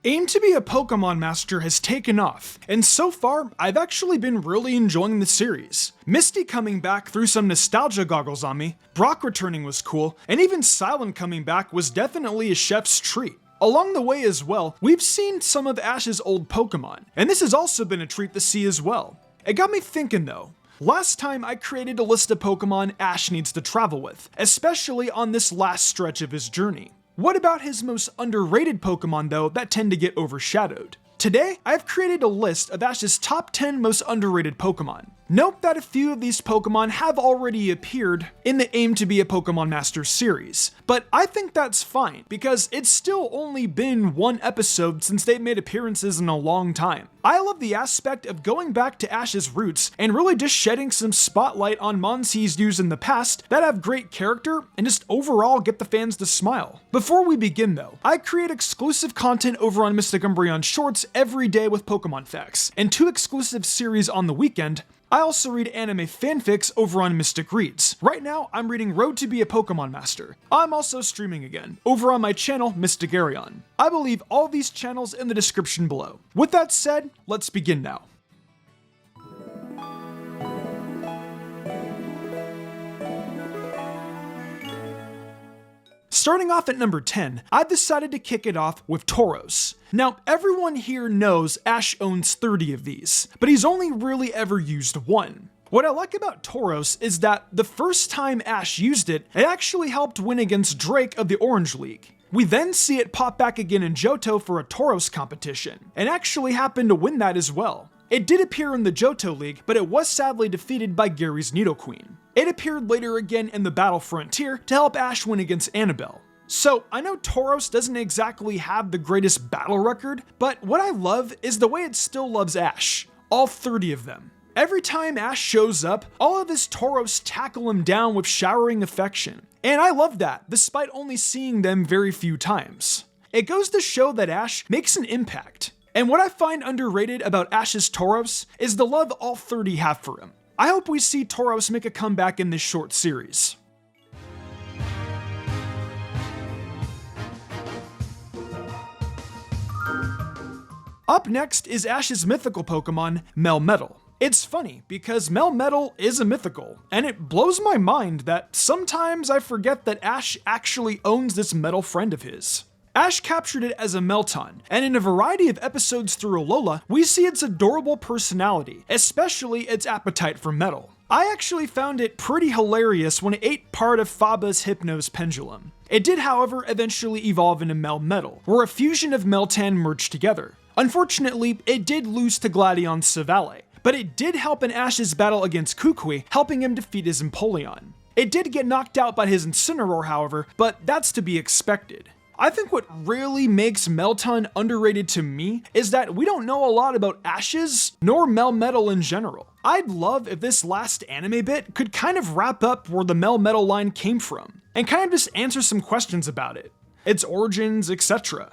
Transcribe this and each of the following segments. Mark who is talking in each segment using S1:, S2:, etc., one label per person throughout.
S1: Aim to be a Pokemon Master has taken off, and so far, I've actually been really enjoying the series. Misty coming back threw some nostalgia goggles on me, Brock returning was cool, and even Silent coming back was definitely a chef's treat. Along the way as well, we've seen some of Ash's old Pokemon, and this has also been a treat to see as well. It got me thinking though. Last time I created a list of Pokemon Ash needs to travel with, especially on this last stretch of his journey. What about his most underrated Pokemon though that tend to get overshadowed? Today, I've created a list of Ash's top 10 most underrated Pokemon. Note that a few of these Pokemon have already appeared in the Aim to be a Pokemon Master series, but I think that's fine because it's still only been one episode since they've made appearances in a long time. I love the aspect of going back to Ash's roots and really just shedding some spotlight on mons he's used in the past that have great character and just overall get the fans to smile. Before we begin though, I create exclusive content over on Mystic Umbreon Shorts every day with Pokemon facts, and 2 exclusive series on the weekend. I also read anime fanfics over on Mystic Reads. Right now, I'm reading Road to be a Pokemon Master. I'm also streaming again, over on my channel, Mystic Arion. I will leave all these channels in the description below. With that said, let's begin now. Starting off at number 10, I've decided to kick it off with Tauros. Now, everyone here knows Ash owns 30 of these, but he's only really ever used one. What I like about Tauros is that the first time Ash used it, it actually helped win against Drake of the Orange League. We then see it pop back again in Johto for a Tauros competition, and actually happened to win that as well. It did appear in the Johto League, but it was sadly defeated by Gary's Nidoqueen. It appeared later again in the Battle Frontier to help Ash win against Annabelle. So, I know Tauros doesn't exactly have the greatest battle record, but what I love is the way it still loves Ash. All 30 of them. Every time Ash shows up, all of his Tauros tackle him down with showering affection. And I love that, despite only seeing them very few times. It goes to show that Ash makes an impact. And what I find underrated about Ash's Tauros is the love all 30 have for him. I hope we see Tauros make a comeback in this short series. Up next is Ash's mythical Pokemon, Melmetal. It's funny, because Melmetal is a mythical, and it blows my mind that sometimes I forget that Ash actually owns this metal friend of his. Ash captured it as a Melton, and in a variety of episodes through Alola, we see its adorable personality, especially its appetite for metal. I actually found it pretty hilarious when it ate part of Faba's Hypno's pendulum. It did, however, eventually evolve into Melmetal, where a fusion of Meltan merged together. Unfortunately, it did lose to Gladion Savale, but it did help in Ash's battle against Kukui, helping him defeat his Empoleon. It did get knocked out by his Incineroar, however, but that's to be expected. I think what really makes Melton underrated to me is that we don't know a lot about Ash's, nor Melmetal in general. I'd love if this last anime bit could kind of wrap up where the Melmetal line came from, and kind of just answer some questions about it, its origins, etc.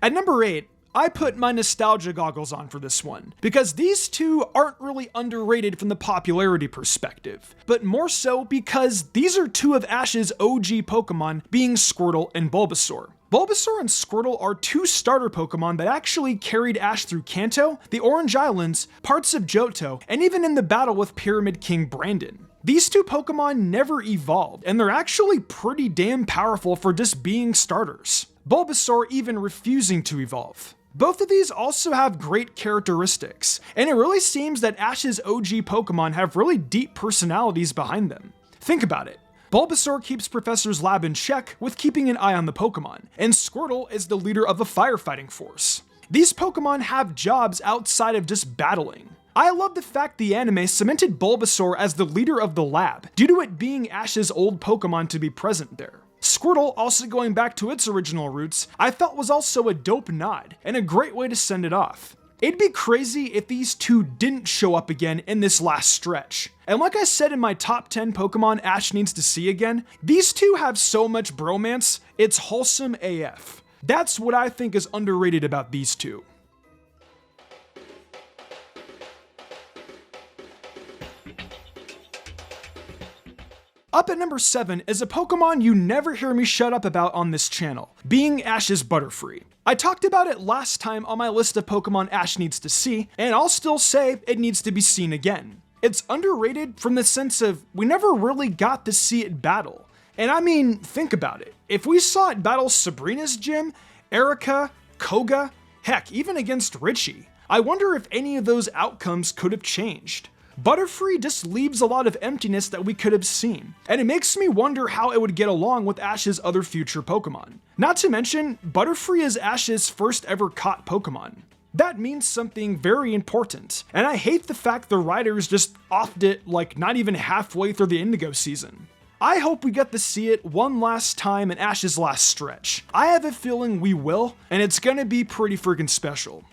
S1: At number 8, I put my nostalgia goggles on for this one, because these two aren't really underrated from the popularity perspective, but more so because these are 2 of Ash's OG Pokemon, being Squirtle and Bulbasaur. Bulbasaur and Squirtle are 2 starter Pokemon that actually carried Ash through Kanto, the Orange Islands, parts of Johto, and even in the battle with Pyramid King Brandon. These 2 Pokemon never evolved, and they're actually pretty damn powerful for just being starters. Bulbasaur even refusing to evolve. Both of these also have great characteristics, and it really seems that Ash's OG Pokemon have really deep personalities behind them. Think about it. Bulbasaur keeps Professor's lab in check with keeping an eye on the Pokemon, and Squirtle is the leader of a firefighting force. These Pokemon have jobs outside of just battling. I love the fact the anime cemented Bulbasaur as the leader of the lab, due to it being Ash's old Pokemon to be present there. Squirtle, also going back to its original roots, I felt was also a dope nod, and a great way to send it off. It'd be crazy if these 2 didn't show up again in this last stretch. And like I said in my top 10 Pokemon Ash needs to see again, these 2 have so much bromance, it's wholesome AF. That's what I think is underrated about these 2. Up at number 7 is a Pokemon you never hear me shut up about on this channel, being Ash's Butterfree. I talked about it last time on my list of Pokemon Ash needs to see, and I'll still say it needs to be seen again. It's underrated from the sense of we never really got to see it battle. And I mean, think about it. If we saw it battle Sabrina's gym, Erica, Koga, heck, even against Richie, I wonder if any of those outcomes could have changed. Butterfree just leaves a lot of emptiness that we could have seen, and it makes me wonder how it would get along with Ash's other future Pokemon. Not to mention, Butterfree is Ash's first ever caught Pokemon. That means something very important, and I hate the fact the writers just offed it like not even halfway through the Indigo season. I hope we get to see it one last time in Ash's last stretch. I have a feeling we will, and it's gonna be pretty freaking special.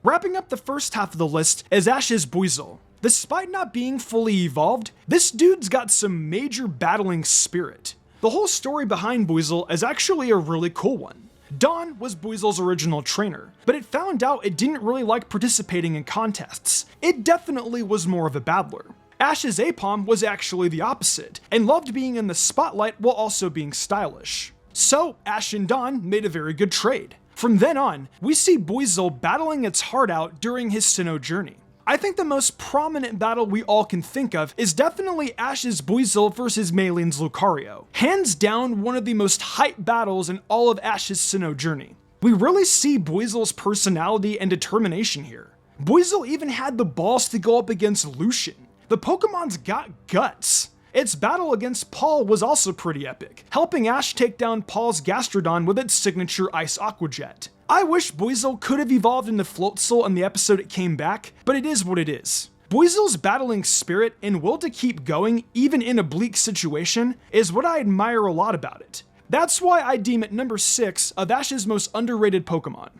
S1: Wrapping up the first half of the list is Ash's Boyzel. Despite not being fully evolved, this dude's got some major battling spirit. The whole story behind Boyzel is actually a really cool one. Dawn was Boyzel's original trainer, but it found out it didn't really like participating in contests. It definitely was more of a battler. Ash's Apom was actually the opposite, and loved being in the spotlight while also being stylish. So Ash and Dawn made a very good trade. From then on, we see Boyzel battling its heart out during his Sinnoh journey. I think the most prominent battle we all can think of is definitely Ash's Boyzel versus Maylene's Lucario. Hands down, one of the most hype battles in all of Ash's Sinnoh journey. We really see Boyzel's personality and determination here. Boyzel even had the balls to go up against Lucian. The Pokemon's got guts. Its battle against Paul was also pretty epic, helping Ash take down Paul's Gastrodon with its signature Ice Aqua Jet. I wish Boyzel could have evolved into Floatzel in the episode it came back, but it is what it is. Boyzel's battling spirit and will to keep going even in a bleak situation is what I admire a lot about it. That's why I deem it number 6 of Ash's most underrated Pokemon.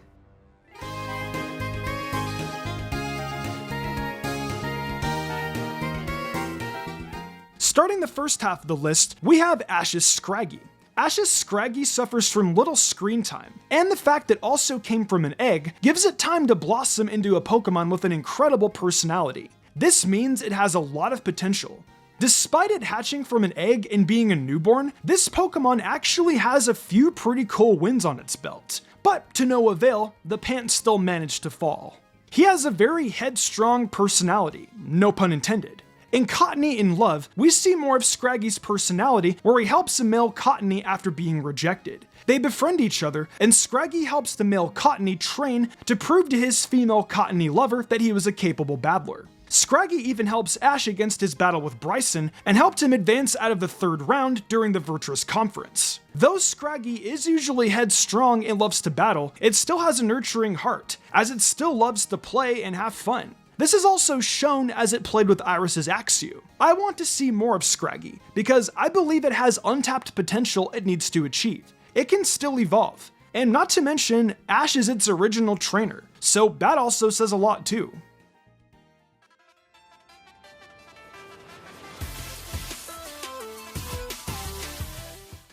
S1: Starting the first half of the list, we have Ash's Scraggy. Ash's Scraggy suffers from little screen time, and the fact that it also came from an egg gives it time to blossom into a Pokemon with an incredible personality. This means it has a lot of potential. Despite it hatching from an egg and being a newborn, this Pokemon actually has a few pretty cool wins on its belt. But to no avail, the pants still managed to fall. He has a very headstrong personality, no pun intended. In Cottony in Love, we see more of Scraggy's personality where he helps a male Cottony after being rejected. They befriend each other, and Scraggy helps the male Cottony train to prove to his female Cottony lover that he was a capable battler. Scraggy even helps Ash against his battle with Bryson and helped him advance out of the 3rd round during the Virtuous Conference. Though Scraggy is usually headstrong and loves to battle, it still has a nurturing heart, as it still loves to play and have fun. This is also shown as it played with Iris's Axew. I want to see more of Scraggy, because I believe it has untapped potential it needs to achieve. It can still evolve, and not to mention, Ash is its original trainer, so that also says a lot too.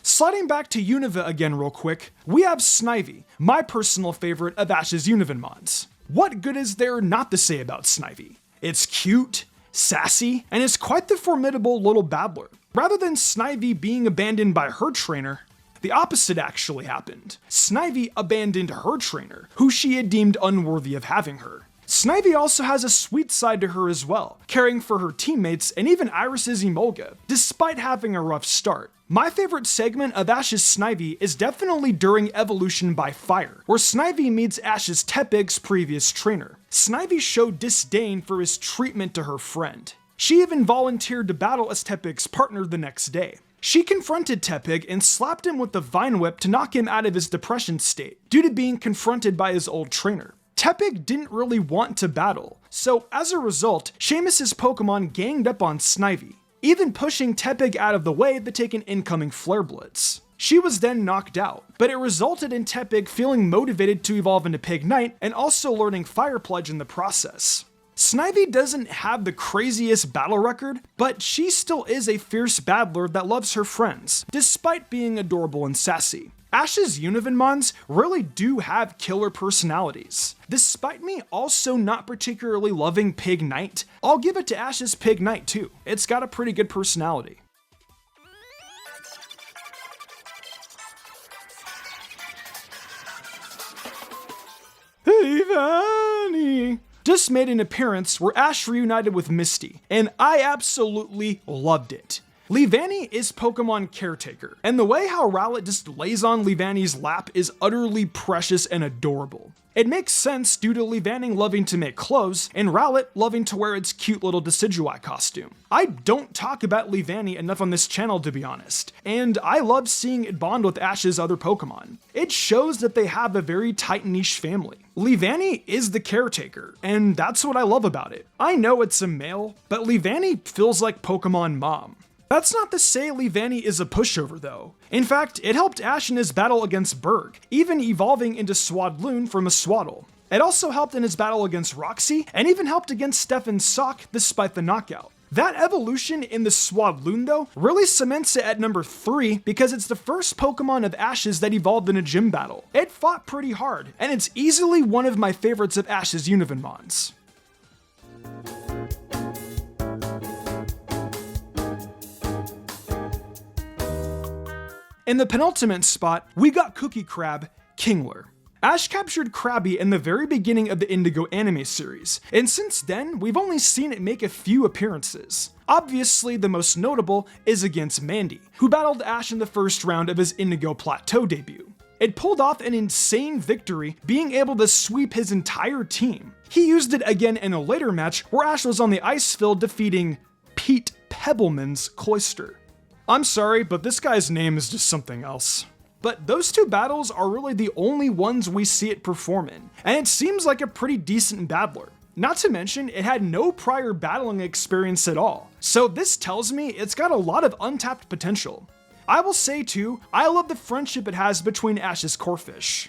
S1: Sliding back to Unova again real quick, we have Snivy, my personal favorite of Ash's Univenmons. What good is there not to say about Snivy? It's cute, sassy, and is quite the formidable little babbler. Rather than Snivy being abandoned by her trainer, the opposite actually happened. Snivy abandoned her trainer, who she had deemed unworthy of having her. Snivy also has a sweet side to her as well, caring for her teammates and even Iris's Emolga, despite having a rough start. My favorite segment of Ash's Snivy is definitely during Evolution by Fire, where Snivy meets Ash's Tepig's previous trainer. Snivy showed disdain for his treatment to her friend. She even volunteered to battle as Tepig's partner the next day. She confronted Tepig and slapped him with the Vine Whip to knock him out of his depression state, due to being confronted by his old trainer. Tepig didn't really want to battle, so as a result, Seamus's Pokemon ganged up on Snivy, even pushing Tepig out of the way to take an incoming Flare Blitz. She was then knocked out, but it resulted in Tepig feeling motivated to evolve into Pignite and also learning Fire Pledge in the process. Snivy doesn't have the craziest battle record, but she still is a fierce battler that loves her friends, despite being adorable and sassy. Ash's Univenmons really do have killer personalities. Despite me also not particularly loving Pig Knight, I'll give it to Ash's Pig Knight too. It's got a pretty good personality. Leavanny just made an appearance where Ash reunited with Misty, and I absolutely loved it. Leavanny is Pokemon Caretaker, and the way how Rowlet just lays on Leavanny's lap is utterly precious and adorable. It makes sense due to Leavanny loving to make clothes, and Rowlet loving to wear its cute little Decidueye costume. I don't talk about Leavanny enough on this channel, to be honest, and I love seeing it bond with Ash's other Pokemon. It shows that they have a very tight niche family. Leavanny is the caretaker, and that's what I love about it. I know it's a male, but Leavanny feels like Pokemon Mom. That's not to say Leavanny is a pushover though. In fact, it helped Ash in his battle against Berg, even evolving into Swadloon from a Swaddle. It also helped in his battle against Roxy, and even helped against Stefan's Sock despite the knockout. That evolution in the Swadloon though really cements it at number 3 because it's the first Pokemon of Ash's that evolved in a gym battle. It fought pretty hard, and it's easily one of my favorites of Ash's Univenmons. In the penultimate spot, we got Cookie Crab, Kingler. Ash captured Krabby in the very beginning of the Indigo anime series, and since then, we've only seen it make a few appearances. Obviously, the most notable is against Mandy, who battled Ash in the first round of his Indigo Plateau debut. It pulled off an insane victory, being able to sweep his entire team. He used it again in a later match where Ash was on the ice field defeating Pete Pebbleman's Cloyster. I'm sorry, but this guy's name is just something else. But those two battles are really the only ones we see it perform in, and it seems like a pretty decent battler. Not to mention, it had no prior battling experience at all, so this tells me it's got a lot of untapped potential. I will say too, I love the friendship it has between Ash's Corphish.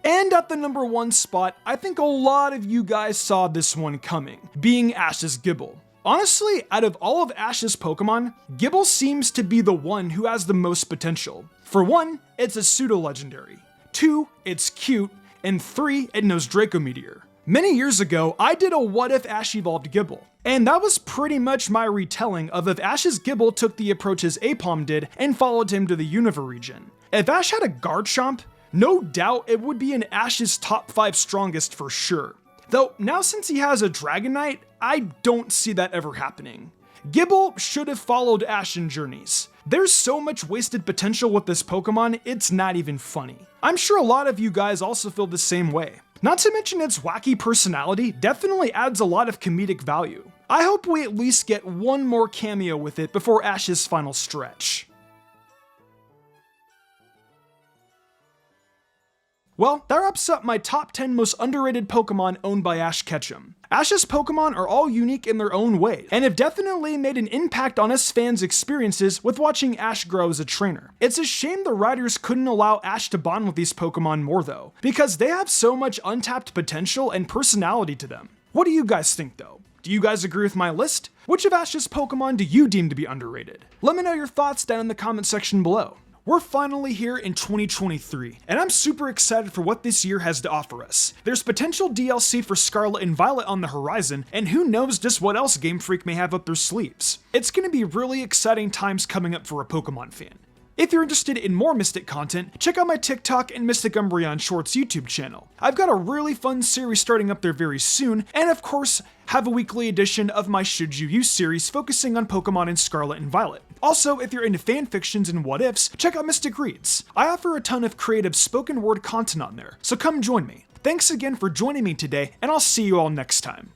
S1: And at the number 1 spot, I think a lot of you guys saw this one coming, being Ash's Gibble. Honestly, out of all of Ash's Pokemon, Gibble seems to be the one who has the most potential. For 1, it's a pseudo-legendary. 2, it's cute, and 3, it knows Draco Meteor. Many years ago, I did a what if Ash evolved Gibble, and that was pretty much my retelling of if Ash's Gibble took the approach his Aipom did and followed him to the Unova region. If Ash had a Garchomp, no doubt it would be in Ash's top 5 strongest for sure. Though now since he has a Dragonite, I don't see that ever happening. Gibble should have followed Ash in Journeys. There's so much wasted potential with this Pokemon, it's not even funny. I'm sure a lot of you guys also feel the same way. Not to mention its wacky personality definitely adds a lot of comedic value. I hope we at least get one more cameo with it before Ash's final stretch. Well, that wraps up my top 10 most underrated Pokemon owned by Ash Ketchum. Ash's Pokemon are all unique in their own way, and have definitely made an impact on us fans' experiences with watching Ash grow as a trainer. It's a shame the writers couldn't allow Ash to bond with these Pokemon more though, because they have so much untapped potential and personality to them. What do you guys think though? Do you guys agree with my list? Which of Ash's Pokemon do you deem to be underrated? Let me know your thoughts down in the comment section below. We're finally here in 2023, and I'm super excited for what this year has to offer us. There's potential DLC for Scarlet and Violet on the horizon, and who knows just what else Game Freak may have up their sleeves. It's gonna be really exciting times coming up for a Pokemon fan. If you're interested in more Mystic content, check out my TikTok and Mystic Umbreon Shorts YouTube channel. I've got a really fun series starting up there very soon, and of course, have a weekly edition of my Should You Use series focusing on Pokemon in Scarlet and Violet. Also, if you're into fanfictions and what-ifs, check out Mystic Reads. I offer a ton of creative spoken word content on there, so come join me. Thanks again for joining me today, and I'll see you all next time.